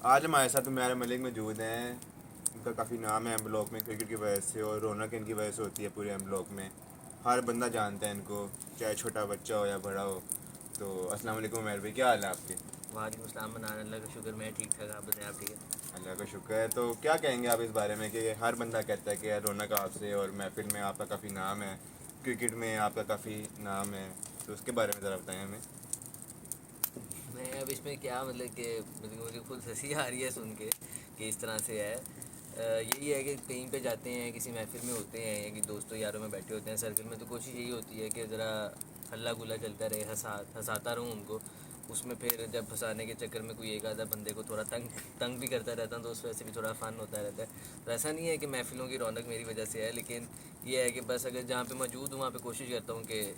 آج ہمارے ساتھ عمیر ملک موجود ہیں. ان کا کافی نام ہے ایم بلاک میں کرکٹ کی وجہ سے، اور رونق ان کی وجہ سے ہوتی ہے پورے ایم بلاک میں. ہر بندہ جانتا ہے ان کو، چاہے چھوٹا بچہ ہو یا بڑا ہو. تو السلام علیکم عمیر بھائی، کیا حال ہے آپ کے؟ وعلیکم السلام منان، اللہ کا شکر، میں ٹھیک ٹھاک. آپ بتائیں، آپ ٹھیک ہے؟ اللہ کا شکر ہے. تو کیا کہیں گے آپ اس بارے میں کہ ہر بندہ کہتا ہے کہ یار رونق آپ سے، اور محفل میں آپ کا کافی نام ہے، کرکٹ میں آپ کا کافی نام ہے. تو اس کے بارے میں ذرا بتائیں ہمیں. میں اب اس میں کیا مطلب کہ مجھے خود ہنسی آ رہی ہے سن کے کہ اس طرح سے ہے. یہی ہے کہ کہیں پہ جاتے ہیں، کسی محفل میں ہوتے ہیں یا کہ دوستوں یاروں میں بیٹھے ہوتے ہیں سرکل میں، تو کوشش یہی ہوتی ہے کہ ذرا ہلا گلا چلتا رہے، ہنساتا رہوں ان کو. اس میں پھر جب پھنسانے کے چکر میں کوئی ایک آدھا بندے کو تھوڑا تنگ بھی کرتا رہتا ہوں، تو اس وجہ سے بھی تھوڑا فن ہوتا رہتا ہے. تو ایسا نہیں ہے کہ محفلوں کی رونق میری وجہ سے ہے، لیکن یہ ہے کہ بس اگر جہاں پہ موجود ہوں وہاں پہ کوشش کرتا ہوں کہ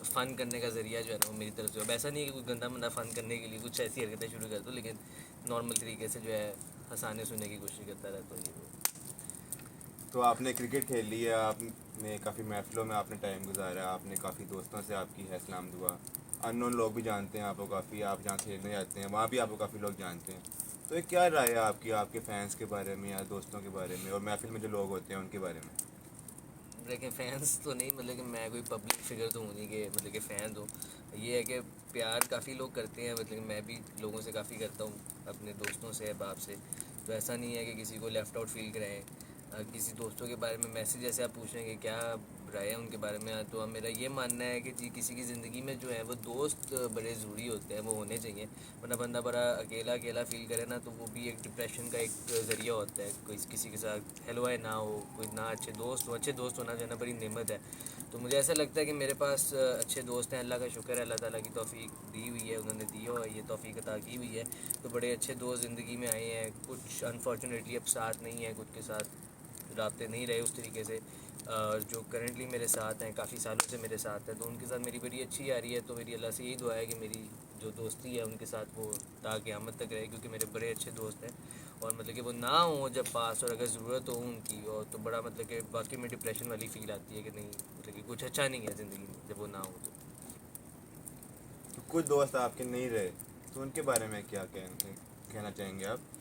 فن کرنے کا ذریعہ جو ہے نا وہ میری طرف سے. اب ایسا نہیں ہے کہ کوئی گندا مندہ فن کرنے کے لیے کچھ ایسی حرکتیں شروع کر دوں، لیکن نارمل طریقے سے جو ہے ہنسانے سننے کی کوشش کرتا رہتا ہوں. یہ تو آپ نے کرکٹ کھیل لی ہے، آپ نے کافی محفلوں میں آپ نے ٹائم گزارا، آپ نے کافی دوستوں سے آپ کی ہے سلام دعا. ان نون لوگ بھی جانتے ہیں آپ کو کافی، آپ جہاں کھیلنے جاتے ہیں وہاں بھی آپ کو کافی لوگ جانتے ہیں. تو یہ کیا رائے ہے آپ کی، آپ کے فینس کے بارے میں یا دوستوں کے بارے میں، اور محفل میں جو لوگ ہوتے ہیں ان کے بارے میں؟ لیکن فینس تو نہیں، مطلب کہ میں کوئی پبلک فگر تو ہوں نہیں کہ مطلب کہ فین ہوں. یہ ہے کہ پیار کافی لوگ کرتے ہیں، مطلب کہ میں بھی لوگوں سے کافی کرتا ہوں، اپنے دوستوں سے، احباب سے. تو ایسا نہیں ہے کہ کسی کو لیفٹ آؤٹ فیل کریں. کسی دوستوں کے بارے میں میسیج ایسے آپ پوچھ رہے ہیں کہ کیا رائے ہے ان کے بارے میں، تو میرا یہ ماننا ہے کہ جی کسی کی زندگی میں جو ہے وہ دوست بڑے ضروری ہوتے ہیں، وہ ہونے چاہیے. ورنہ بندہ بڑا اکیلا اکیلا فیل کرے نا، تو وہ بھی ایک ڈپریشن کا ایک ذریعہ ہوتا ہے. کوئی کسی کے ساتھ ہیلوائے نہ ہو، کوئی نہ اچھے دوست ہو. اچھے دوست ہونا جو ہے نا بڑی نعمت ہے. تو مجھے ایسا لگتا ہے کہ میرے پاس اچھے دوست ہیں، اللہ کا شکر ہے، اللہ تعالیٰ کی توفیق دی ہوئی ہے، انہوں نے دی ہو یہ توفیق عطا کی ہوئی ہے. تو بڑے اچھے دوست زندگی میں آئے ہیں. کچھ انفارچونیٹلی اب ساتھ نہیں ہیں، کچھ کے ساتھ رابطے نہیں رہے اس طریقے سے. جو کرنٹلی میرے ساتھ ہیں، کافی سالوں سے میرے ساتھ ہیں، تو ان کے ساتھ میری بڑی اچھی آ رہی ہے. تو میری اللہ سے یہی دعا ہے کہ میری جو دوستی ہے ان کے ساتھ وہ تا قیامت تک رہے، کیونکہ میرے بڑے اچھے دوست ہیں. اور مطلب کہ وہ نہ ہوں جب پاس، اور اگر ضرورت ہو ان کی، اور تو بڑا مطلب کہ باقی میں ڈپریشن والی فیل آتی ہے کہ نہیں، مطلب کہ کچھ اچھا نہیں ہے زندگی میں جب وہ نہ ہو تو. تو کچھ دوست آپ کے نہیں رہے، تو ان کے بارے میں کیا کہنا چاہیں گے آپ؟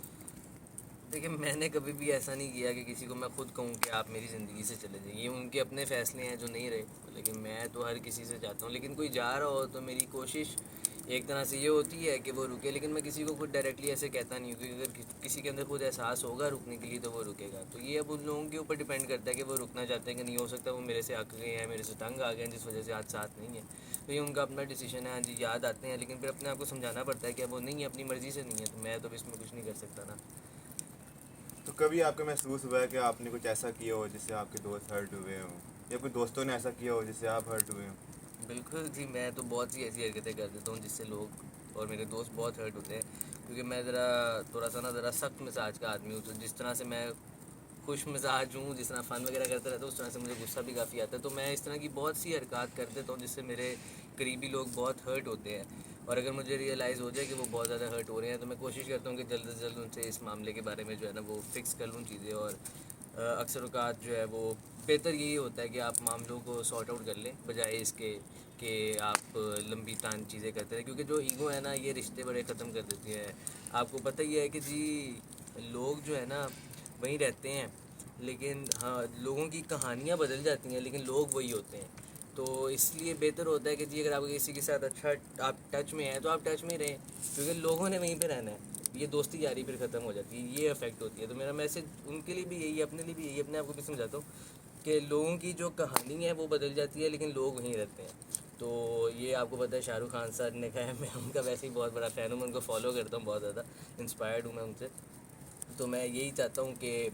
دیکھیں، میں نے کبھی بھی ایسا نہیں کیا کہ کسی کو میں خود کہوں کہ آپ میری زندگی سے چلے جائیں. یہ ان کے اپنے فیصلے ہیں جو نہیں رہے، لیکن میں تو ہر کسی سے چاہتا ہوں. لیکن کوئی جا رہا ہو تو میری کوشش ایک طرح سے یہ ہوتی ہے کہ وہ رکے، لیکن میں کسی کو خود ڈائریکٹلی ایسے کہتا نہیں ہوں، کیونکہ اگر کسی کے اندر خود احساس ہوگا رکنے کے لیے تو وہ رکے گا. تو یہ اب ان لوگوں کے اوپر ڈیپینڈ کرتا ہے کہ وہ رکنا چاہتے ہیں کہ نہیں. ہو سکتا ہے وہ میرے سے اک گئے ہیں، میرے سے تنگ آ گئے ہیں، جس وجہ سے آج ساتھ نہیں ہے. تو یہ ان کا اپنا ڈیسیجن ہے. ہاں جی، یاد آتے ہیں، لیکن پھر اپنے آپ کو سمجھانا پڑتا ہے کہ اب وہ نہیں ہے، اپنی مرضی سے نہیں ہے. تو میں تو اس میں کچھ نہیں کر سکتا نا. تو کبھی آپ کو محسوس ہوا ہے کہ آپ نے کچھ ایسا کیا ہو جس سے آپ کے دوست ہرٹ ہوئے ہوں، یا کوئی دوستوں نے ایسا کیا ہو جس سے آپ ہرٹ ہوئے ہوں؟ بالکل جی، میں تو بہت سی ایسی حرکتیں کر دیتا ہوں جس سے لوگ اور میرے دوست بہت ہرٹ ہوتے ہیں. کیونکہ میں تھوڑا سا ذرا سخت مزاج کا آدمی ہوں. تو جس طرح سے میں خوش مزاج ہوں، جس طرح فن وغیرہ کرتا رہتا ہوں، اس طرح سے مجھے غصہ بھی کافی آتا ہے. تو میں اس طرح کی بہت سی حرکات کر دیتا ہوں جس سے میرے قریبی لوگ بہت ہرٹ ہوتے ہیں. اور اگر مجھے ریئلائز ہو جائے کہ وہ بہت زیادہ ہرٹ ہو رہے ہیں، تو میں کوشش کرتا ہوں کہ جلد سے جلد ان سے اس معاملے کے بارے میں جو ہے نا وہ فکس کر لوں چیزیں. اور اکثر اوقات جو ہے وہ بہتر یہی ہوتا ہے کہ آپ معاملوں کو سارٹ آؤٹ کر لیں، بجائے اس کے کہ آپ لمبی تان چیزیں کرتے رہیں. کیونکہ جو ایگو ہے نا، یہ رشتے بڑے ختم کر دیتی ہیں. آپ کو پتہ ہی ہے کہ جی لوگ جو ہے نا وہیں رہتے ہیں، لیکن ہاں لوگوں کی کہانیاں بدل جاتی ہیں لیکن لوگ وہی ہوتے ہیں. تو اس لیے بہتر ہوتا ہے کہ جی اگر آپ کسی کے ساتھ اچھا آپ ٹچ میں ہیں تو آپ ٹچ میں رہیں، کیونکہ لوگوں نے وہیں پہ رہنا ہے. یہ دوستی یاری پھر ختم ہو جاتی ہے، یہ افیکٹ ہوتی ہے. تو میرا میسج ان کے لیے بھی یہی ہے، اپنے لیے بھی یہی ہے، اپنے آپ کو بھی سمجھاتا ہوں کہ لوگوں کی جو کہانی ہے وہ بدل جاتی ہے لیکن لوگ وہیں رہتے ہیں. تو یہ آپ کو پتہ ہے شاہ رخ خان صاحب نے کہا ہے، میں ان کا ویسے ہی بہت بڑا فین ہوں، میں ان کو فالو کرتا ہوں، بہت زیادہ انسپائرڈ ہوں میں ان سے. تو میں یہی چاہتا ہوں کہ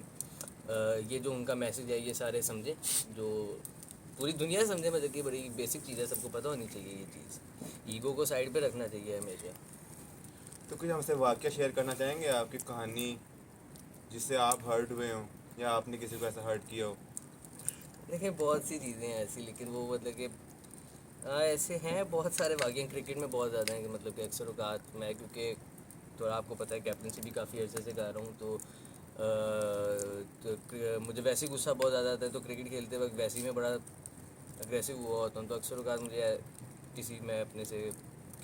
یہ جو ان کا میسج ہے یہ سارے سمجھیں، جو پوری دنیا سمجھے. مطلب کہ بڑی بیسک چیز ہے، سب کو پتہ ہونی چاہیے یہ چیز. ایگو کو سائڈ پہ رکھنا چاہیے ہمیشہ. تو کچھ ہم سے واقعہ شیئر کرنا چاہیں گے، آپ کی کہانی جس سے آپ ہرٹ ہوئے ہوں، یا آپ نے کسی کو ایسا ہرٹ کیا ہو؟ دیکھیں بہت سی چیزیں ہیں ایسی، لیکن وہ مطلب کہ ایسے ہیں بہت سارے واقعے. کرکٹ میں بہت زیادہ ہیں کہ مطلب کہ اکثر اوقات میں، کیونکہ تو آپ کو پتہ ہے کیپٹنسی بھی کافی عرصے سے کر رہا ہوں، تو مجھے ویسے ہی غصہ بہت زیادہ آتا ہے. تو کرکٹ کھیلتے وقت ویسے ہی میں بڑا اگریسو ہوا ہوتا ہوں. تو اکثر اوقات مجھے میں اپنے سے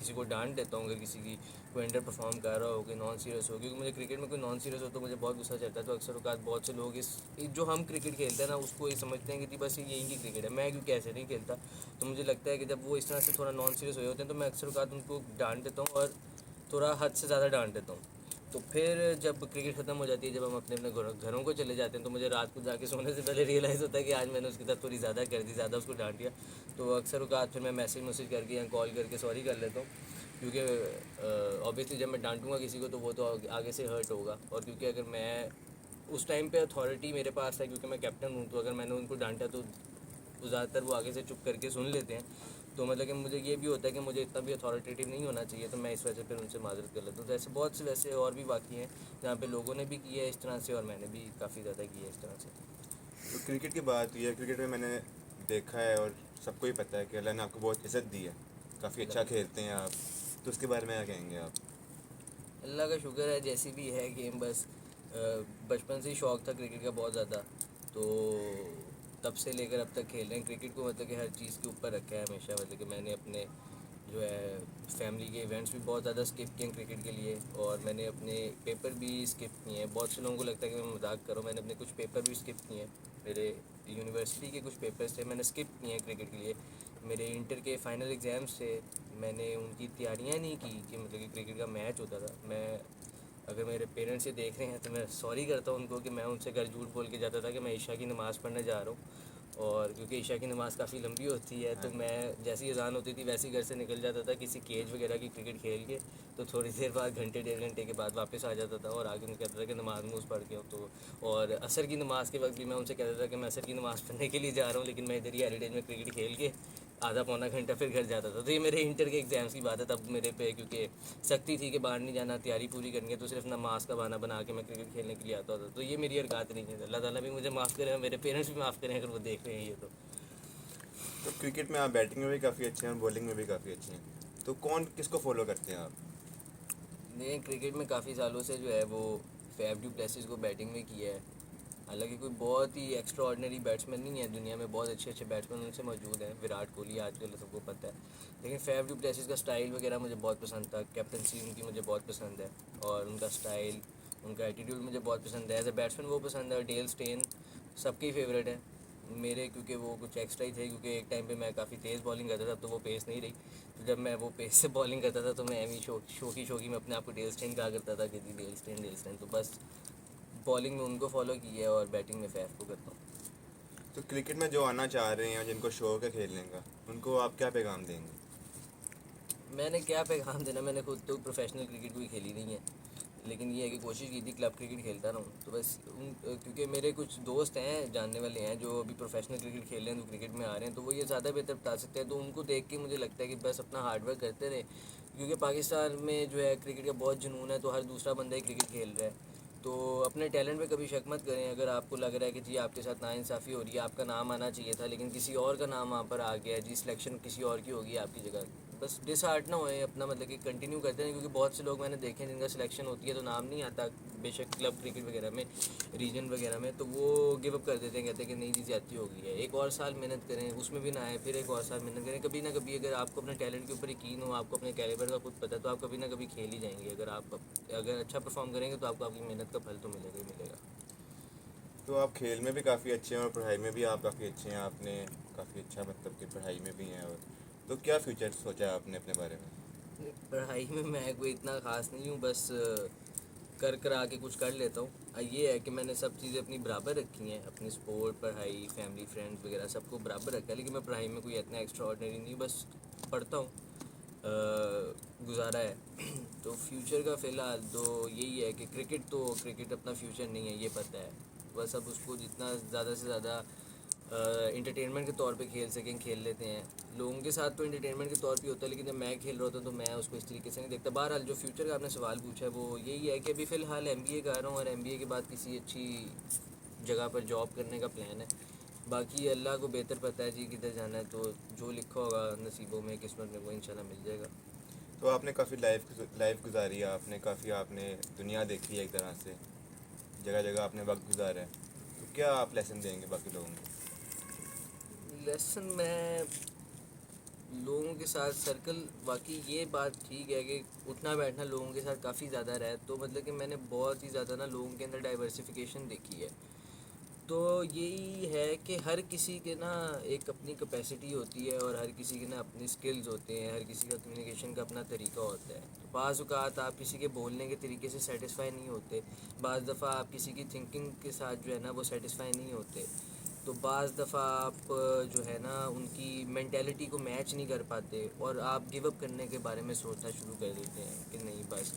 کسی کو ڈانٹ دیتا ہوں اگر کسی کی کوئی انڈر پرفارم کر رہا ہو، کوئی نان سیریس ہو، کیونکہ مجھے کرکٹ میں کوئی نان سیریس ہو تو مجھے بہت غصہ چڑھتا ہے. تو اکثر اوقات بہت سے لوگ جو ہم کرکٹ کھیلتے ہیں نا اس کو یہ سمجھتے ہیں کہ بس یہی کی کرکٹ ہے. میں کیونکہ ایسے نہیں کھیلتا تو مجھے لگتا ہے کہ جب وہ اس طرح سے تھوڑا نان سیریس ہوئے ہوتے ہیں تو میں اکثر اوقات ان کو ڈانٹ دیتا ہوں، اور تھوڑا حد سے زیادہ ڈانٹ دیتا ہوں. تو پھر جب کرکٹ ختم ہو جاتی ہے، جب ہم اپنے اپنے گھروں کو چلے جاتے ہیں تو مجھے رات کو جا کے سونے سے پہلے ریئلائز ہوتا ہے کہ آج میں نے اس کے ساتھ تھوڑی زیادہ کر دی، زیادہ اس کو ڈانٹ دیا. تو اکثر اوقات پھر میں میسیج کر کے یا کال کر کے سوری کر لیتا ہوں، کیونکہ اوبیسلی جب میں ڈانٹوں گا کسی کو تو وہ تو آگے سے ہرٹ ہوگا. اور کیونکہ اگر میں اس ٹائم پہ اتھارٹی میرے پاس ہے کیونکہ میں کیپٹن ہوں، تو اگر میں نے ان کو ڈانٹا تو زیادہ تر وہ آگے سے چپ کر کے سن لیتے ہیں. تو مطلب کہ مجھے یہ بھی ہوتا ہے کہ مجھے اتنا بھی اتھارٹیٹیو نہیں ہونا چاہیے، تو میں اس وجہ سے پھر ان سے معذرت کر لیتا ہوں. تو ایسے بہت سے ویسے اور بھی واقعے ہیں جہاں پہ لوگوں نے بھی کیا ہے اس طرح سے، اور میں نے بھی کافی زیادہ کیا ہے اس طرح سے. تو کرکٹ کی بات ہوئی ہے، کرکٹ میں نے دیکھا ہے اور سب کو ہی پتہ ہے کہ اللہ نے آپ کو بہت عزت دی ہے، کافی اچھا کھیلتے ہیں آپ. تو اس کے بارے میں کیا کہیں گے آپ؟ اللہ کا شکر ہے، جیسی بھی ہے گیم. بس بچپن سے ہی شوق تھا کرکٹ کا بہت زیادہ، تو تب سے لے کر اب تک کھیل رہے ہیں کرکٹ کو. مطلب کہ ہر چیز کے اوپر رکھا ہے ہمیشہ. مطلب کہ میں نے اپنے جو ہے فیملی کے ایونٹس بھی بہت زیادہ اسکپ کیے ہیں کرکٹ کے لیے، اور میں نے اپنے پیپر بھی اسکپ کیے ہیں. بہت سے لوگوں کو لگتا ہے کہ میں مذاق کروں، میں نے اپنے کچھ پیپر بھی اسکپ کیے ہیں. میرے یونیورسٹی کے کچھ پیپرس تھے میں نے اسکپ کیے ہیں کرکٹ کے لیے. میرے انٹر کے فائنل ایگزامس تھے، میں نے ان کی تیاریاں نہیں کی کہ مطلب کہ کرکٹ کا میچ ہوتا تھا. میں اگر میرے پیرنٹس یہ دیکھ رہے ہیں تو میں سوری کرتا ہوں ان کو کہ میں ان سے گھر جھوٹ بول کے جاتا تھا کہ میں عشاء کی نماز پڑھنے جا رہا ہوں. اور کیونکہ عشاء کی نماز کافی لمبی ہوتی ہے ہاں تو جی. میں جیسی اذان ہوتی تھی ویسے ہی گھر سے نکل جاتا تھا کسی کیج وغیرہ کی کرکٹ کھیل کے. تو تھوڑی دیر بعد گھنٹے ڈیڑھ گھنٹے کے بعد واپس آ جاتا تھا اور آگے ان کہتا تھا کہ نماز پڑھ کے ہو. تو اور عصر کی نماز کے وقت بھی میں ان سے کہتا تھا کہ میں عصر کی نماز پڑھنے کے لیے جا رہا ہوں، لیکن میں ادھر ہی ہیریٹیج میں کرکٹ کھیل کے آدھا پونا گھنٹہ پھر گھر جاتا تھا. تو یہ میرے انٹر کے ایگزامس کی بات ہے. تب میرے پہ کیونکہ سختی تھی کہ باہر نہیں جانا، تیاری پوری کرنی ہے، تو صرف نماز کا بہانہ بنا کے میں کرکٹ کھیلنے کے لیے آتا ہوتا. تو یہ میری حرکات نہیں ہے. اللہ تعالیٰ بھی مجھے معاف کرے اور میرے پیرنٹس بھی معاف کریں اگر وہ دیکھ رہے ہیں یہ. تو کرکٹ میں آپ بیٹنگ میں بھی کافی اچھے ہیں اور بولنگ میں بھی کافی اچھے ہیں، تو کس کو فالو کرتے ہیں آپ؟ میں کرکٹ میں کافی سالوں سے جو ہے وہ فیف ڈو پلیسس کو بیٹنگ میں کیا ہے. حالانکہ کوئی بہت ہی ایکسٹرا آرڈنری بیٹسمین نہیں ہے دنیا میں، بہت اچھے اچھے بیٹسمین ان سے موجود ہیں. وراٹ کوہلی آج کل سب کو پتہ ہے، لیکن فیف ڈو پلیسس کا اسٹائل وغیرہ مجھے بہت پسند تھا. کیپٹنسی ان کی مجھے بہت پسند ہے، اور ان کا اسٹائل، ان کا ایٹیٹیوڈ مجھے بہت پسند ہے. ایز اے بیٹسمین وہ پسند ہے. ڈیل اسٹین سب کی فیوریٹ ہے میرے، کیونکہ وہ کچھ ایکسٹرا ہی تھے. کیونکہ ایک ٹائم پہ میں کافی تیز بالنگ کرتا تھا تو وہ پیس نہیں رہی. تو جب میں وہ پیس سے بالنگ کرتا تھا تو میں ایویں شوقی میں اپنے آپ کو ڈیل اسٹین کہا کرتا تھا کہ جی ڈیل اسٹین. تو بس بالنگ میں ان کو فالو کی ہے اور بیٹنگ میں فیف کو کرتا ہوں. تو کرکٹ میں جو آنا چاہ رہے ہیں، جن کو شوق ہے کھیلنے کا، ان کو آپ کیا پیغام دیں گے؟ میں نے کیا پیغام دینا، میں نے خود تو پروفیشنل کرکٹ کوئی کھیلی نہیں ہے، لیکن یہ ہے کہ کوشش کی تھی کلب کرکٹ کھیلتا رہوں. تو بس کیونکہ میرے کچھ دوست ہیں جاننے والے ہیں جو ابھی پروفیشنل کرکٹ کھیل رہے ہیں، جو کرکٹ میں آ رہے ہیں، تو وہ یہ زیادہ بہتر بتا سکتے ہیں. تو ان کو دیکھ کے مجھے لگتا ہے کہ بس اپنا ہارڈ ورک کرتے رہیں، کیونکہ پاکستان میں جو ہے کرکٹ کا بہت جنون ہے. تو ہر دوسرا بندہ ہی کرکٹ کھیل رہا ہے. تو اپنے ٹیلنٹ پہ کبھی شک مت کریں. اگر آپ کو لگ رہا ہے کہ جی آپ کے ساتھ ناانصافی ہو رہی ہے، آپ کا نام آنا چاہیے تھا لیکن کسی اور کا نام وہاں پر آ گیا ہے، جی سلیکشن کسی اور کی ہوگی آپ کی جگہ، بس ڈس ہارٹ نہ ہوئے، اپنا مطلب کہ کنٹینیو کرتے ہیں. کیونکہ بہت سے لوگ میں نے دیکھے ہیں جن کا سلیکشن ہوتی ہے تو نام نہیں آتا بے شک کلب کرکٹ وغیرہ میں، ریجن وغیرہ میں، تو وہ گیو اپ کر دیتے ہیں، کہتے ہیں کہ نہیں جی زیادتی ہو گئی ہے. ایک اور سال محنت کریں، اس میں بھی نہ آئے پھر ایک اور سال محنت کریں. کبھی نہ کبھی اگر آپ کو اپنے ٹیلنٹ کے اوپر یقین ہو، آپ کو اپنے کیلیبر کا خود پتہ ہے، تو آپ کبھی نہ کبھی کھیل ہی جائیں گے. اگر اچھا پرفارم کریں گے تو آپ کو آپ کی محنت کا پھل تو ملے گا ہی ملے گا. تو آپ کھیل میں بھی کافی اچھے ہیں اور پڑھائی میں بھی آپ کافی اچھے ہیں. آپ نے کافی اچھا مطلب کہ پڑھائی میں بھی ہیں. اور تو کیا فیوچر سوچا ہے آپ نے اپنے بارے میں؟ پڑھائی میں کوئی اتنا خاص نہیں ہوں، بس کرا کے کچھ کر لیتا ہوں. یہ ہے کہ میں نے سب چیزیں اپنی برابر رکھی ہیں، اپنی سپورٹ، پڑھائی، فیملی، فرینڈز وغیرہ سب کو برابر رکھا ہے. لیکن میں پڑھائی میں کوئی اتنا ایکسٹرا آرڈنری نہیں ہوں، بس پڑھتا ہوں، گزارا ہے. تو فیوچر کا فی الحال تو یہی ہے کہ کرکٹ اپنا فیوچر نہیں ہے، یہ پتہ ہے. بس اب اس کو جتنا زیادہ سے زیادہ انٹرٹینمنٹ کے طور پہ کھیل سکیں کھیل لیتے ہیں. لوگوں کے ساتھ تو انٹرٹینمنٹ کے طور پہ ہوتا ہے، لیکن جب میں کھیل رہا ہوتا ہوں تو میں اس کو اس طریقے سے نہیں دیکھتا. بہرحال جو فیوچر کا آپ نے سوال پوچھا ہے وہ یہی ہے کہ ابھی فی الحال ایم بی اے کر رہا ہوں، اور ایم بی اے کے بعد کسی اچھی جگہ پر جاب کرنے کا پلان ہے. باقی اللہ کو بہتر پتہ ہے جی کدھر جانا ہے. تو جو لکھا ہوگا نصیبوں میں، قسمت میں، وہ انشاءاللہ مل جائے گا. تو آپ نے کافی لائف گزاری ہے، آپ نے دنیا دیکھی ہے ایک طرح سے، جگہ جگہ آپ نے وقت گزارا ہے. تو کیا آپ لیسن دیں گے باقی لوگوں کو؟ لیسن میں لوگوں کے ساتھ سرکل واقعی یہ بات ٹھیک ہے کہ اٹھنا بیٹھنا لوگوں کے ساتھ کافی زیادہ رہا ہے، تو مطلب کہ میں نے بہت ہی زیادہ نا لوگوں کے اندر ڈائیورسیفیکیشن دیکھی ہے. تو یہی ہے کہ ہر کسی کے نا ایک اپنی کیپیسٹی ہوتی ہے، اور ہر کسی کے نا اپنی سکلز ہوتے ہیں، ہر کسی کا کمیونیکیشن کا اپنا طریقہ ہوتا ہے. تو بعض اوقات آپ کسی کے بولنے کے طریقے سے سیٹسفائی نہیں ہوتے، بعض دفعہ آپ کسی کی تھنکنگ کے ساتھ جو ہے نا وہ سیٹسفائی نہیں ہوتے، تو بعض دفعہ آپ جو ہے نا ان کی مینٹیلٹی کو میچ نہیں کر پاتے، اور آپ گیو اپ کرنے کے بارے میں سوچنا شروع کر دیتے ہیں کہ نہیں بس.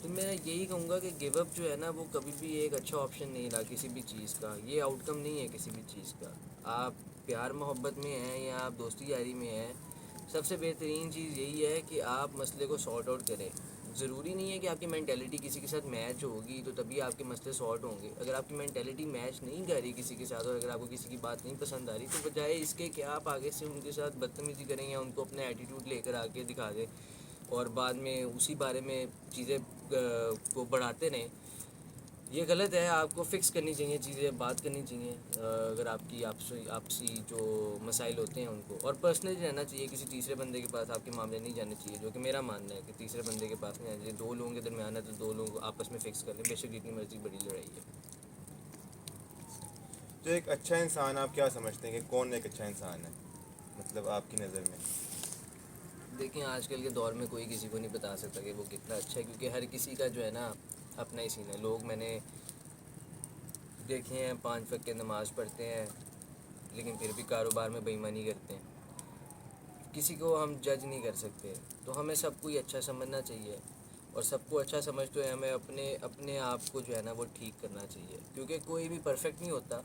تو میں یہی کہوں گا کہ گیو اپ جو ہے نا وہ کبھی بھی ایک اچھا آپشن نہیں رہا کسی بھی چیز کا، یہ آؤٹ کم نہیں ہے کسی بھی چیز کا. آپ پیار محبت میں ہیں یا آپ دوستی یاری میں ہیں، سب سے بہترین چیز یہی ہے کہ آپ مسئلے کو سارٹ آؤٹ کریں. ضروری نہیں ہے کہ آپ کی مینٹیلٹی کسی کے ساتھ میچ ہوگی تو تبھی آپ کے مسئلے سارٹ ہوں گے. اگر آپ کی مینٹیلٹی میچ نہیں کر رہی کسی کے ساتھ، اور اگر آپ کو کسی کی بات نہیں پسند آ رہی، تو بجائے اس کے کہ آپ آگے سے ان کے ساتھ بدتمیزی کریں یا ان کو اپنا ایٹیٹیوڈ لے کر آگے دکھا دیں اور بعد میں اسی بارے میں چیزیں کو بڑھاتے رہیں، یہ غلط ہے. آپ کو فکس کرنی چاہیے چیزیں، بات کرنی چاہیے اگر آپ کی آپسی جو مسائل ہوتے ہیں ان کو، اور پرسنلی رہنا چاہیے. کسی تیسرے بندے کے پاس آپ کے معاملے نہیں جانے چاہیے، جو کہ میرا ماننا ہے کہ تیسرے بندے کے پاس نہیں جانا چاہیے. دو لوگوں کے درمیان ہے تو دو لوگوں کو آپس میں فکس کر لیں، بے شک جتنی مرضی بڑی لڑائی ہے. تو ایک اچھا انسان آپ کیا سمجھتے ہیں کہ کون ایک اچھا انسان ہے، مطلب آپ کی نظر میں؟ دیکھیں آج کل کے دور میں کوئی کسی کو نہیں بتا سکتا کہ وہ کتنا اچھا ہے، کیونکہ ہر کسی کا جو ہے نا اپنا ہی سین ہے. لوگ میں نے دیکھے ہیں 5 وقت کی نماز پڑھتے ہیں لیکن پھر بھی کاروبار میں بے ایمانی کرتے ہیں. کسی کو ہم جج نہیں کر سکتے، تو ہمیں سب کو ہی اچھا سمجھنا چاہیے، اور سب کو اچھا سمجھتے ہوئے ہمیں اپنے آپ کو جو ہے نا وہ ٹھیک کرنا چاہیے، کیونکہ کوئی بھی پرفیکٹ نہیں ہوتا،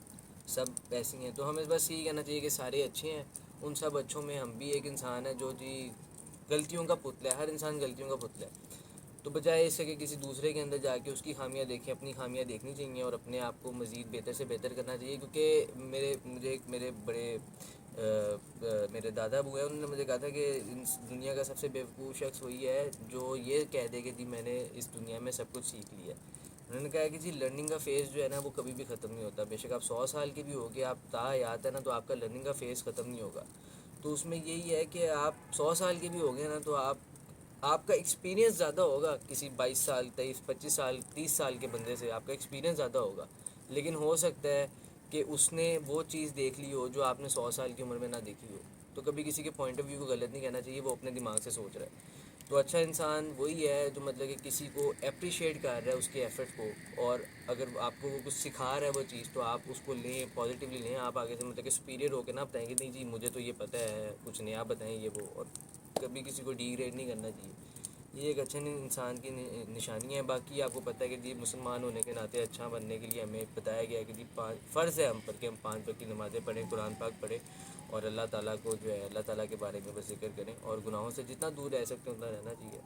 سب ایسی ہیں. تو ہمیں بس یہی کہنا چاہیے کہ سارے اچھے ہیں، ان سب اچھوں میں ہم بھی ایک انسان ہے جو جی غلطیوں کا پتلا ہے. ہر انسان غلطیوں کا پتلا ہے. تو بجائے اس سے کہ کسی دوسرے کے اندر جا کے اس کی خامیاں دیکھیں، اپنی خامیاں دیکھنی چاہیے اور اپنے آپ کو مزید بہتر سے بہتر کرنا چاہیے. کیونکہ میرے بڑے میرے دادا ابو ہیں، انہوں نے مجھے کہا تھا کہ دنیا کا سب سے بیوقوف شخص وہی ہے جو یہ کہہ دے کہ جی میں نے اس دنیا میں سب کچھ سیکھ لیا. انہوں نے کہا کہ جی لرننگ کا فیز جو ہے نا وہ کبھی بھی ختم نہیں ہوتا. بے شک آپ 100 سال کے بھی ہو گے، آپ تاحیات ہے نا، تو آپ کا لرننگ کا فیز ختم نہیں ہوگا. تو اس میں یہی ہے کہ آپ 100 سال کے بھی ہو گئے نا، تو آپ کا ایکسپیرینس زیادہ ہوگا کسی 22 سال 23 25 سال 30 سال کے بندے سے. آپ کا ایکسپیرینس زیادہ ہوگا، لیکن ہو سکتا ہے کہ اس نے وہ چیز دیکھ لی ہو جو آپ نے 100 سال کی عمر میں نہ دیکھی ہو. تو کبھی کسی کے پوائنٹ آف ویو کو غلط نہیں کہنا چاہیے، وہ اپنے دماغ سے سوچ رہا ہے. تو اچھا انسان وہی ہے جو مطلب کہ کسی کو اپریشیٹ کر رہا ہے اس کے ایفرٹ کو، اور اگر آپ کو وہ کچھ سکھا رہا ہے وہ چیز تو آپ اس کو لیں، پازیٹیولی لیں. آپ آگے سے مطلب کہ سپیریئر ہو کے نا بتائیں گے نہیں جی مجھے تو یہ پتہ ہے، کچھ نیا بتائیں یہ وہ، اور کبھی کسی کو ڈی گریڈ نہیں کرنا چاہیے. یہ ایک اچھے انسان کی نشانی ہے. باقی آپ کو پتہ ہے کہ جی مسلمان ہونے کے ناطے اچھا بننے کے لیے ہمیں بتایا گیا ہے کہ جی فرض ہے ہم پر کہ ہم 5 وقت کی نمازیں پڑھیں، قرآن پاک پڑھیں، اور اللہ تعالیٰ کو جو ہے اللہ تعالیٰ کے بارے میں بس ذکر کریں، اور گناہوں سے جتنا دور رہ سکتے ہیں اتنا رہنا چاہیے.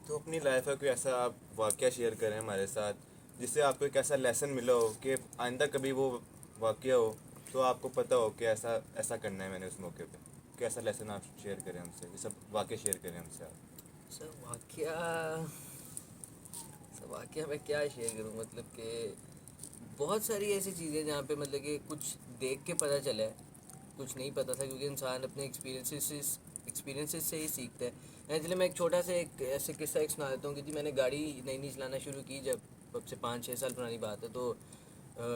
تو اپنی لائف کا کوئی ایسا آپ واقعہ شیئر کریں ہمارے ساتھ جس سے آپ کو ایک ایسا لیسن ملا ہو کہ آئندہ کبھی وہ واقعہ ہو تو آپ کو پتہ ہو کہ ایسا کرنا ہے میں نے اس موقع پہ. کہ ایسا لیسن آپ شیئر کریں ہم سے، یہ سب واقعہ شیئر کریں ہم سے آپ. واقعہ میں کیا شیئر کروں، مطلب کہ بہت ساری ایسی چیزیں جہاں پہ مطلب کہ کچھ دیکھ کے پتہ چلا ہے، کچھ نہیں پتہ تھا، کیونکہ انسان اپنے ایکسپیرینسز سے ہی سیکھتا ہے. چلے میں ایک چھوٹا سا ایک ایسے قصہ ایک سنا دیتا ہوں کہ جی میں نے گاڑی نئی چلانا شروع کی جب اب سے 5-6 سال پرانی بات ہے. تو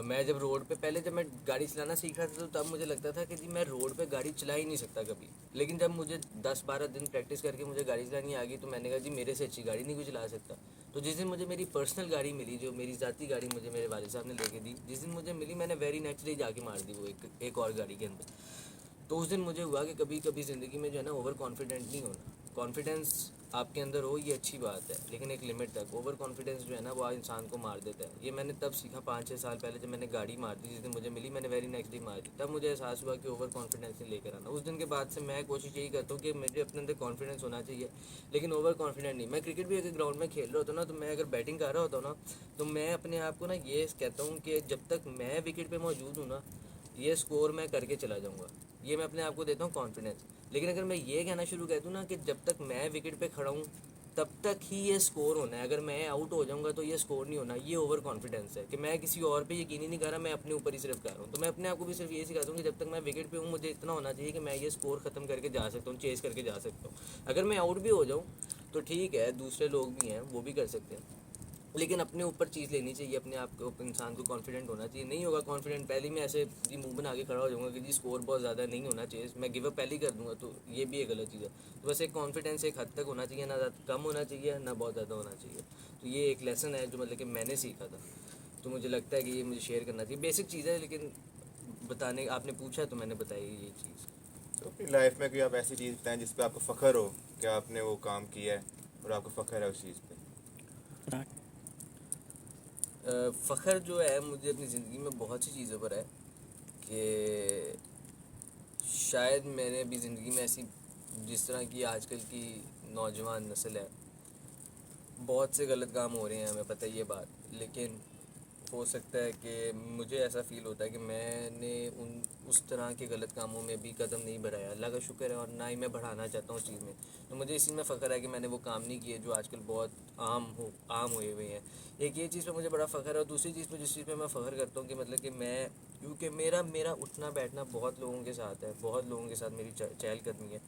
میں جب روڈ پہ پہلے جب میں گاڑی چلانا سیکھ رہا تھا تو تب مجھے لگتا تھا کہ جی میں روڈ پہ گاڑی چلا ہی نہیں سکتا کبھی. لیکن جب مجھے 10-12 دن پریکٹس کر کے مجھے گاڑی چلانی آ گئی تو میں نے کہا جی میرے سے اچھی گاڑی نہیں کوئی چلا سکتا. تو جس دن مجھے میری پرسنل گاڑی ملی، جو میری ذاتی گاڑی مجھے میرے والد صاحب نے لے کے دی، جس دن مجھے ملی میں نے ویری نیچرلی جا کے مار دی وہ ایک اور گاڑی کے اندر. تو اس دن مجھے ہوا کہ کبھی کبھی زندگی میں جو ہے نا اوور کانفیڈنٹ نہیں ہونا. کانفیڈنس آپ کے اندر ہو یہ اچھی بات ہے، لیکن ایک لمٹ تک. اوور کانفیڈنس جو ہے نا وہ انسان کو مار دیتا ہے. یہ میں نے تب سیکھا 5-6 سال پہلے جب میں نے گاڑی مار دی، جس دن مجھے ملی میں نے ویری نیکسٹ ڈے مار دی. تب مجھے احساس ہوا کہ اوور کانفیڈنس نہیں لے کر آنا. اس دن کے بعد سے میں کوشش یہی کرتا ہوں کہ مجھے اپنے اندر کانفیڈنس ہونا چاہیے، لیکن اوور کانفیڈنٹ نہیں. میں کرکٹ بھی اگر گراؤنڈ میں کھیل رہا ہوتا ہوں نا، تو میں اگر بیٹنگ کر رہا ہوتا ہوں نا، تو میں اپنے آپ کو نا یہ کہتا ہوں کہ جب تک میں وکٹ پہ موجود ہوں نا یہ سکور میں کر کے چلا جاؤں گا. یہ میں اپنے آپ کو دیتا ہوں کانفیڈنس. لیکن اگر میں یہ کہنا شروع کر دوں نا کہ جب تک میں وکٹ پہ کھڑا ہوں تب تک ہی یہ اسکور ہونا ہے. اگر میں آؤٹ ہو جاؤں گا تو یہ اسکور نہیں ہونا. یہ اوور کانفیڈنس ہے کہ میں کسی اور پہ یقین ہی نہیں کر رہا, میں اپنے اوپر ہی صرف کر رہا ہوں. تو میں اپنے آپ کو بھی صرف یہ سکھاتا ہوں کہ جب تک میں وکٹ پہ ہوں مجھے اتنا ہونا چاہیے کہ میں یہ اسکور ختم کر کے جا سکتا ہوں, چیز کر کے جا سکتا ہوں. اگر میں آؤٹ بھی ہو جاؤں تو ٹھیک ہے, دوسرے لوگ بھی ہیں وہ بھی کر سکتے ہیں, لیکن اپنے اوپر چیز لینی چاہیے, اپنے آپ کو انسان کو کانفیڈنٹ ہونا چاہیے. نہیں ہوگا کانفیڈنٹ, پہلے میں ایسے جی منہ بنا کے کھڑا ہو جاؤں گا کہ جی اسکور بہت زیادہ نہیں ہونا چاہیے, میں گیو اپ پہلے ہی کر دوں گا, تو یہ بھی ایک غلط چیز ہے. تو بس ایک کانفیڈنس ایک حد تک ہونا چاہیے, نہ زیادہ کم ہونا چاہیے نہ بہت زیادہ ہونا چاہیے. تو یہ ایک لیسن ہے جو مطلب کہ میں نے سیکھا تھا, تو مجھے لگتا ہے کہ یہ مجھے شیئر کرنا چاہیے. بیسک چیز ہے لیکن بتانے آپ نے پوچھا تو میں نے بتائی یہ چیز. تو اپنی لائف میں کوئی آپ ایسی چیز بتائیں جس پہ آپ کو فخر ہو کہ آپ نے وہ کام کیا ہے اور آپ کو فخر ہے اس چیز پہ. فخر جو ہے مجھے اپنی زندگی میں بہت سی چیزوں پر ہے کہ شاید میں نے ابھی زندگی میں ایسی, جس طرح کی آج کل کی نوجوان نسل ہے, بہت سے غلط کام ہو رہے ہیں ہمیں پتہ یہ بات, لیکن ہو سکتا ہے کہ مجھے ایسا فیل ہوتا ہے کہ میں نے اس طرح کے غلط کاموں میں بھی قدم نہیں بڑھایا. اللہ کا شکر ہے, اور نہ ہی میں بڑھانا چاہتا ہوں اس چیز میں. تو مجھے اسی میں فخر ہے کہ میں نے وہ کام نہیں کیے جو آج کل بہت عام ہوئے ہوئے ہیں. ایک یہ چیز پہ مجھے بڑا فخر ہے, اور دوسری چیز پہ جس چیز پہ میں فخر کرتا ہوں کہ مطلب کہ میں, کیونکہ میرا اٹھنا بیٹھنا بہت لوگوں کے ساتھ ہے, بہت لوگوں کے ساتھ میری چہل قدمی ہے,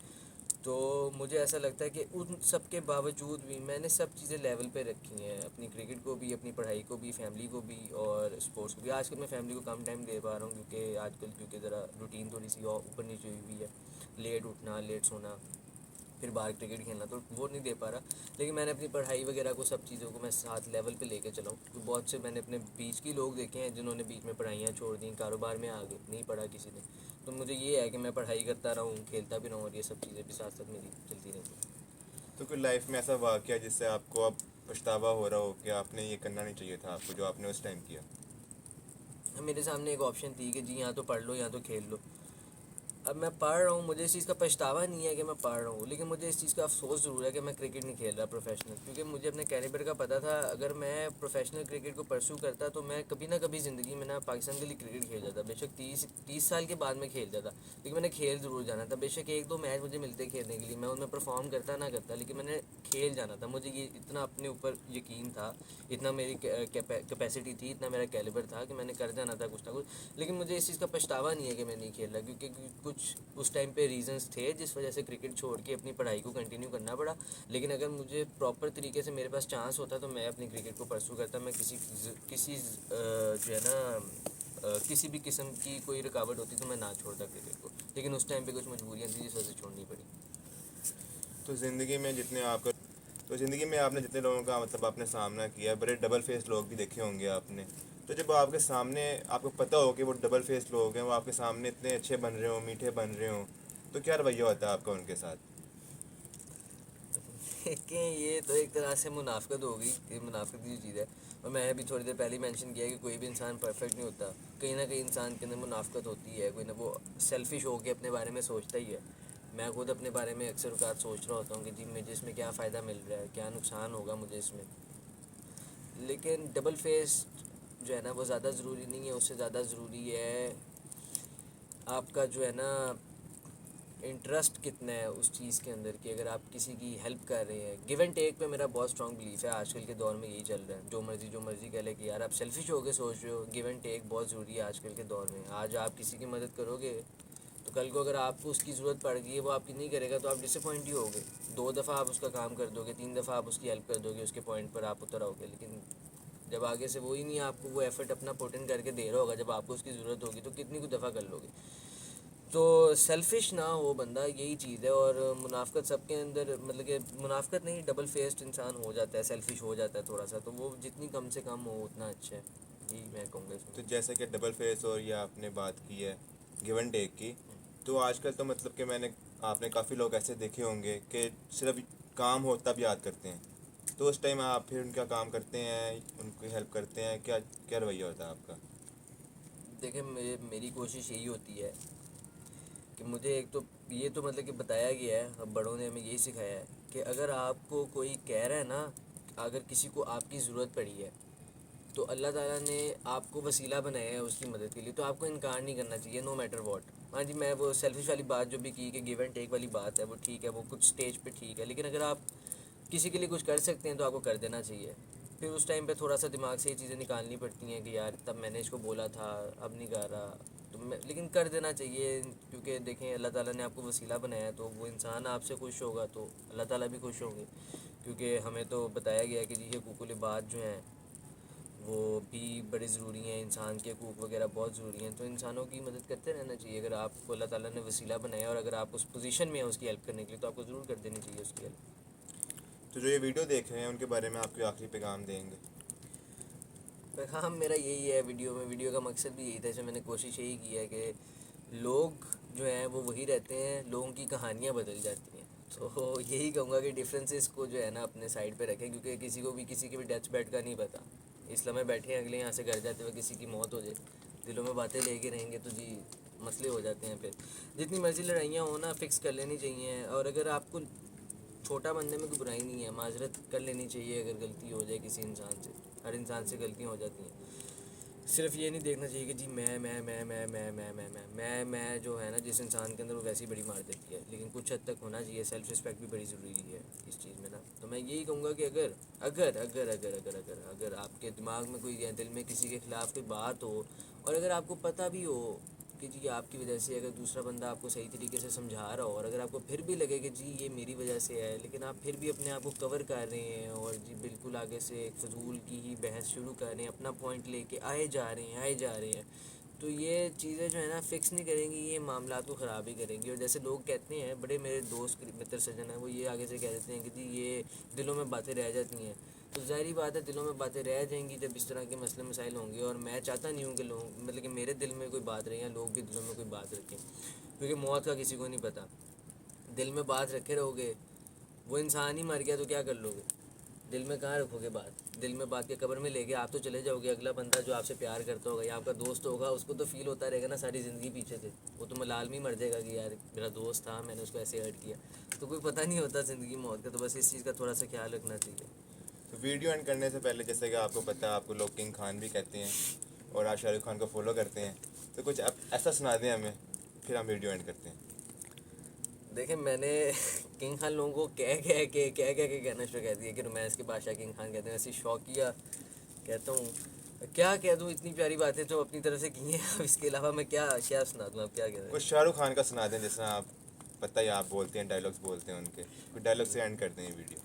تو مجھے ایسا لگتا ہے کہ ان سب کے باوجود بھی میں نے سب چیزیں لیول پہ رکھی ہیں, اپنی کرکٹ کو بھی, اپنی پڑھائی کو بھی, فیملی کو بھی اور اسپورٹس کو بھی. آج کل میں فیملی کو کم ٹائم دے پا رہا ہوں کیونکہ آج کل کیونکہ ذرا روٹین تھوڑی سی اوپر نیچے ہوئی ہے, لیٹ اٹھنا لیٹ سونا, پھر باہر کرکٹ کھیلنا, تو وہ نہیں دے پا رہا. لیکن میں نے اپنی پڑھائی وغیرہ کو, سب چیزوں کو میں ساتھ لیول پہ لے کے چلاؤں. تو بہت سے میں نے اپنے بیچ کی لوگ دیکھے ہیں جنہوں نے بیچ میں پڑھائیاں چھوڑ دیں, کاروبار میں آ گئے, نہیں پڑھا کسی نے. تو مجھے یہ ہے کہ میں پڑھائی کرتا رہوں, کھیلتا بھی رہوں, اور یہ سب چیزیں بھی ساتھ ساتھ میری چلتی رہیں. تو کوئی لائف میں ایسا واقعہ جس سے آپ کو اب پچھتاوا ہو رہا ہو کہ آپ نے یہ کرنا نہیں چاہیے تھا آپ کو, جو آپ نے اس ٹائم کیا؟ میرے سامنے ایک آپشن تھی کہ جی یا تو پڑھ لو یا تو کھیل لو. اب میں پڑھ رہا ہوں, مجھے اس چیز کا پچھتاوا نہیں ہے کہ میں پڑھ رہا ہوں, لیکن مجھے اس چیز کا افسوس ضرور ہے کہ میں کرکٹ نہیں کھیل رہا پروفیشنل. کیونکہ مجھے اپنے کیلیبر کا پتہ تھا, اگر میں پروفیشنل کرکٹ کو پرسو کرتا تو میں کبھی نہ کبھی زندگی میں نا پاکستان کے لیے کرکٹ کھیل جاتا. بے شک 30 سال کے بعد میں کھیل جاتا, لیکن میں نے کھیل ضرور جانا تھا. بے شک 1-2 میچ مجھے ملتے کھیلنے کے لیے, میں ان میں پرفارم کرتا نہ کرتا, لیکن میں نے کھیل جانا تھا. مجھے یہ اتنا اپنے اوپر یقین تھا, اتنا میری کیپیسٹی تھی, اتنا میرا کیلیبر تھا کہ میں نے کر جانا تھا کچھ نہ کچھ. لیکن مجھے اس چیز کا پچھتاوا نہیں ہے کہ میں نہیں کھیل رہا, کیونکہ کچھ اس ٹائم پہ ریزنس تھے جس وجہ سے کرکٹ چھوڑ کے اپنی پڑھائی کو کنٹینیو کرنا پڑا. لیکن اگر مجھے پراپر طریقے سے میرے پاس چانس ہوتا تو میں اپنی کرکٹ کو پرسو کرتا. میں کسی جو ہے نا کسی بھی قسم کی کوئی رکاوٹ ہوتی تو میں نہ چھوڑتا کرکٹ کو, لیکن اس ٹائم پہ کچھ مجبوریاں تھیں جس وجہ سے چھوڑنی پڑی. تو زندگی میں آپ نے جتنے لوگوں کا مطلب آپ نے سامنا کیا ہے, بڑے ڈبل فیس لوگ بھی دیکھے ہوں گے آپ نے. تو جب آپ کے سامنے آپ کو پتہ ہو کہ وہ ڈبل فیس لوگ ہیں, وہ آپ کے سامنے اتنے اچھے بن رہے ہوں, میٹھے بن رہے ہوں, تو کیا رویہ ہوتا ہے آپ کا ان کے ساتھ؟ کہ یہ تو ایک طرح سے منافقت ہوگی, یہ منافقت کی چیز ہے. اور میں نے بھی تھوڑی دیر پہلے ہی مینشن کیا کہ کوئی بھی انسان پرفیکٹ نہیں ہوتا, کہیں نہ کہیں انسان کے اندر منافقت ہوتی ہے, کوئی نہ وہ سیلفش ہو کے اپنے بارے میں سوچتا ہی ہے. میں خود اپنے بارے میں اکثر اوقات سوچ رہا ہوتا ہوں کہ جی مجھے اس میں کیا فائدہ مل رہا ہے, کیا نقصان ہوگا مجھے اس میں. لیکن ڈبل فیس جو ہے نا وہ زیادہ ضروری نہیں ہے, اس سے زیادہ ضروری ہے آپ کا جو ہے نا انٹرسٹ کتنا ہے اس چیز کے اندر, کہ اگر آپ کسی کی ہیلپ کر رہے ہیں. گیو اینڈ ٹیک پہ میرا بہت اسٹرانگ بلیف ہے, آج کل کے دور میں یہی چل رہا ہے. جو مرضی کہہ لے کہ یار آپ سیلفش ہو کے سوچ رہے ہو, گیو اینڈ ٹیک بہت ضروری ہے آج کل کے دور میں. آج آپ کسی کی مدد کرو گے تو کل کو اگر آپ کو اس کی ضرورت پڑ گئی ہے, وہ آپ کی نہیں کرے گا, تو آپ ڈس اپوائنٹ ہی ہوگے. 2 دفعہ آپ اس کا کام کر دو گے, 3 دفعہ آپ اس کی ہیلپ کر دو گے, اس کے پوائنٹ پر آپ اتر آؤ گے, لیکن جب آگے سے وہی نہیں آپ کو وہ ایفرٹ اپنا پوٹ ان کر کے دے رہا ہوگا, جب آپ کو اس کی ضرورت ہوگی تو کتنی کچھ دفعہ کر لو گے. تو سیلفش نہ ہو بندہ, یہی چیز ہے. اور منافقت سب کے اندر, مطلب کہ منافقت نہیں, ڈبل فیسڈ انسان ہو جاتا ہے, سیلفش ہو جاتا ہے تھوڑا سا, تو وہ جتنی کم سے کم ہو اتنا اچھا ہے. یہی میں کہوں گا اس تو میں. جیسے کہ ڈبل فیس اور یہ آپ نے بات کی ہے گیو اینڈ ٹیک کی, تو آج کل تو مطلب کہ آپ نے کافی لوگ ایسے دیکھے ہوں گے کہ صرف کام ہو تب یاد کرتے ہیں. تو اس ٹائم آپ پھر ان کا کام کرتے ہیں, ان کی ہیلپ کرتے ہیں, کیا رویہ ہوتا ہے آپ کا؟ دیکھیں میری کوشش یہی ہوتی ہے کہ مجھے ایک تو یہ تو مطلب کہ بتایا گیا ہے, بڑوں نے ہمیں یہی سکھایا ہے کہ اگر آپ کو کوئی کہہ رہا ہے نا, اگر کسی کو آپ کی ضرورت پڑی ہے تو اللہ تعالیٰ نے آپ کو وسیلہ بنایا ہے اس کی مدد کے لیے, تو آپ کو انکار نہیں کرنا چاہیے, نو میٹر واٹ. ہاں جی, میں وہ سیلفش والی بات جو بھی کی کہ گیو اینڈ ٹیک والی بات ہے وہ ٹھیک ہے, وہ کچھ سٹیج پہ ٹھیک ہے, لیکن اگر آپ کسی کے لیے کچھ کر سکتے ہیں تو آپ کو کر دینا چاہیے. پھر اس ٹائم پہ تھوڑا سا دماغ سے یہ چیزیں نکالنی پڑتی ہیں کہ یار تب میں نے اس کو بولا تھا اب نہیں کر رہا تو لیکن کر دینا چاہیے. کیونکہ دیکھیں اللہ تعالیٰ نے آپ کو وسیلہ بنایا ہے تو وہ انسان آپ سے خوش ہوگا تو اللہ تعالیٰ بھی خوش ہوں گے. کیونکہ ہمیں تو بتایا گیا ہے کہ جی حقوق العباد جو ہیں وہ بھی بڑے ضروری ہیں, انسان کے حقوق وغیرہ بہت ضروری ہیں. تو انسانوں کی مدد کرتے رہنا چاہیے. اگر آپ کو اللہ تعالیٰ نے وسیلہ بنایا اور اگر آپ اس پوزیشن میں ہیں اس کی ہیلپ کرنے کے لیے تو آپ کو ضرور کر دینی چاہیے اس کی ہیلپ. تو جو یہ ویڈیو دیکھ رہے ہیں ان کے بارے میں آپ کوئی آخری پیغام دیں گے؟ پیغام میرا یہی ہے ویڈیو کا مقصد بھی یہی تھا. جیسے میں نے کوشش یہی کی ہے کہ لوگ جو ہیں وہ وہی رہتے ہیں, لوگوں کی کہانیاں بدل جاتی ہیں. تو یہی کہوں گا کہ ڈفرینسز کو جو ہے نا اپنے سائڈ پہ رکھیں, کیونکہ کسی کو بھی کسی کے بھی ڈیتھ بیڈ کا نہیں پتہ. اس لمحے بیٹھے ہیں, اگلے یہاں سے گھر جاتے ہوئے کسی کی موت ہو جائے, دلوں میں باتیں لے کے رہیں گے تو جی مسئلے ہو جاتے ہیں. پھر جتنی مرضی لڑائیاں ہوں نا فکس کر لینی چاہیے. اور اگر آپ کو چھوٹا بننے میں کوئی برائی نہیں ہے, معذرت کر لینی چاہیے اگر غلطی ہو جائے کسی انسان سے. ہر انسان سے غلطیاں ہو جاتی ہیں. صرف یہ نہیں دیکھنا چاہیے کہ جی میں جو ہے نا جس انسان کے اندر وہ ویسی بڑی مار دیتی ہے. لیکن کچھ حد تک ہونا چاہیے, سیلف رسپیکٹ بھی بڑی ضروری ہے اس چیز میں نا. تو میں یہی کہوں گا کہ اگر آپ کے دماغ میں کوئی دل میں کسی کے خلاف کوئی بات ہو, اور اگر آپ کو پتہ بھی ہو کہ جی آپ کی وجہ سے اگر دوسرا بندہ آپ کو صحیح طریقے سے سمجھا رہا ہو, اور اگر آپ کو پھر بھی لگے کہ جی یہ میری وجہ سے ہے, لیکن آپ پھر بھی اپنے آپ کو کور کر رہے ہیں اور جی بالکل آگے سے ایک فضول کی ہی بحث شروع کر رہے ہیں, اپنا پوائنٹ لے کے آئے جا رہے ہیں, تو یہ چیزیں جو ہے نا فکس نہیں کریں گی, یہ معاملات کو خراب ہی کریں گی. اور جیسے لوگ کہتے ہیں, بڑے میرے دوست متر سجن ہیں, وہ یہ آگے سے کہہ دیتے ہیں کہ جی یہ دلوں میں باتیں رہ جاتی ہیں. تو ظاہری بات ہے دلوں میں باتیں رہ جائیں گی جب اس طرح کے مسئلے مسائل ہوں گے. اور میں چاہتا نہیں ہوں کہ لوگ مطلب کہ میرے دل میں کوئی بات رہے ہیں, لوگ بھی دلوں میں کوئی بات رکھیں, کیونکہ موت کا کسی کو نہیں پتہ. دل میں بات رکھے رہو گے, وہ انسان ہی مر گیا تو کیا کر لو گے؟ دل میں کہاں رکھو گے بات؟ دل میں بات کے قبر میں لے کے آپ تو چلے جاؤ گے. اگلا بندہ جو آپ سے پیار کرتا ہوگا یا آپ کا دوست ہوگا, اس کو تو فیل ہوتا رہے گا نا ساری زندگی پیچھے سے. وہ تو ملال میں مر جائے گا کہ یار میرا دوست تھا, میں نے اس کو ایسے ہرٹ کیا. تو کوئی پتہ نہیں ہوتا زندگی موت کا. تو بس اس چیز کا تھوڑا سا خیال رکھنا چاہیے. تو ویڈیو اینڈ کرنے سے پہلے جیسے کہ آپ کو پتہ ہے آپ کو لوگ کنگ خان بھی کہتے ہیں اور آپ شاہ رخ خان کو فالو کرتے ہیں, تو کچھ ایسا سنا دیں ہمیں, پھر ہم ویڈیو اینڈ کرتے ہیں. دیکھیں میں نے کنگ خان لوگوں کو کہہ کے کہنا شروع کر دیا کہ رومانس کے بادشاہ کنگ خان کہتے ہیں. ایسی شوقیہ کہتا ہوں, کیا کہہ دوں, اتنی پیاری باتیں جو اپنی طرف سے کی ہیں. اب اس کے علاوہ میں کیا سنا دوں, اب کیا کہہ رہے ہیں. کچھ شاہ رخ خان کا سنا دیں, جس طرح آپ پتہ ہی آپ بولتے ہیں, ڈائلاگس بولتے ہیں ان کے, کچھ ڈائلاگ سے اینڈ کرتے ہیں ویڈیو.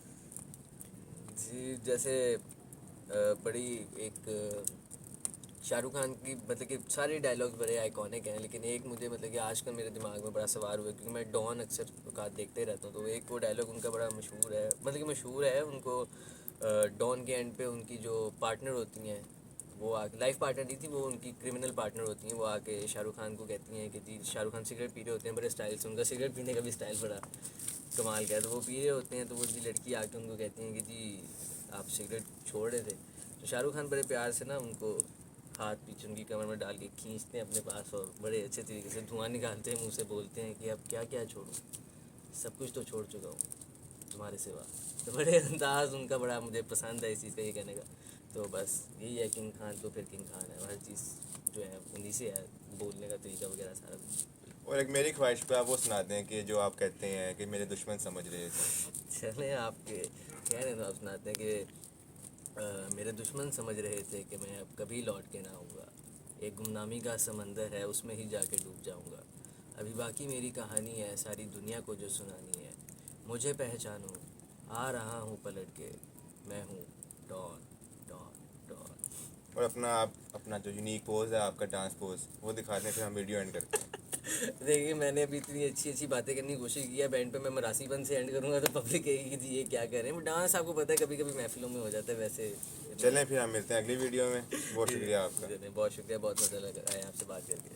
جی جیسے بڑی ایک شاہ رخ خان کی مطلب کہ سارے ڈائلاگز بڑے آئیکونک ہیں, لیکن ایک مجھے مطلب کہ آج کل میرے دماغ میں بڑا سوار ہوا ہے کیونکہ میں ڈان اکثر اوقات دیکھتے رہتا ہوں. تو ایک وہ ڈائلاگ ان کا بڑا مشہور ہے, مطلب کہ مشہور ہے. ان کو ڈان کے اینڈ پہ ان کی جو پارٹنر ہوتی ہیں, وہ لائف پارٹنر نہیں تھی, وہ ان کی کرمنل پارٹنر ہوتی ہیں, وہ آ کے شاہ رخ خان کو کہتی ہیں کہ جی شاہ رخ خان سگریٹ پی رہے ہوتے ہیں بڑے اسٹائل سے. ان کا سگریٹ پینے کا بھی اسٹائل بڑا کمال کا ہے. تو وہ پی رہے ہوتے ہیں تو وہ جی لڑکی آ کے ان کو کہتی ہیں کہ جی آپ سگریٹ چھوڑ رہے تھے. تو شاہ رخ خان بڑے پیار سے نا ان کو ہاتھ پیچھے ان کی کمر میں ڈال کے کھینچتے ہیں اپنے پاس, اور بڑے اچھے طریقے سے دھواں نکالتے ہیں منہ سے, بولتے ہیں کہ اب کیا چھوڑوں, سب کچھ تو چھوڑ چکا ہوں تمہارے سوا. تو بڑے انداز ان کا بڑا مجھے پسند ہے اس چیز کا یہ کہنے کا. تو بس یہی ہے, کنگ خان تو پھر کنگ خان ہے, ہر چیز جو ہے انہیں سے ہے, بولنے کا طریقہ وغیرہ سارا کچھ. اور ایک میری خواہش پہ آپ وہ سناتے ہیں کہ جو آپ کہتے ہیں کہ میرے دشمن سمجھ رہے تھے. چلیں آپ کے کہہ رہے ہیں تو آپ سناتے ہیں کہ میرے دشمن سمجھ رہے تھے کہ میں اب کبھی لوٹ کے نہ آؤں گا. ایک گمنامی کا سمندر ہے, اس میں ہی جا کے ڈوب جاؤں گا. ابھی باقی میری کہانی ہے ساری دنیا کو جو سنانی ہے. مجھے پہچانو, آ رہا ہوں پلٹ کے, میں ہوں ڈان. اور اپنا جو یونیک پوز ہے آپ کا, ڈانس پوز, وہ دکھا دیں, پھر ہم ویڈیو اینڈ کرتے ہیں. دیکھیے میں نے ابھی اتنی اچھی باتیں کرنے کی کوشش کی ہے, بینڈ پہ میں مراسی پن سے اینڈ کروں گا تو پبلک کہے گی کہ جی یہ کیا کر رہے ہیں. وہ ڈانس آپ کو پتہ ہے کبھی کبھی محفلوں میں ہو جاتا ہے. ویسے چلیں پھر ہم ملتے ہیں اگلی ویڈیو میں. بہت شکریہ آپ کا. بہت شکریہ, بہت مزہ لگا ہے آپ سے بات کر کے.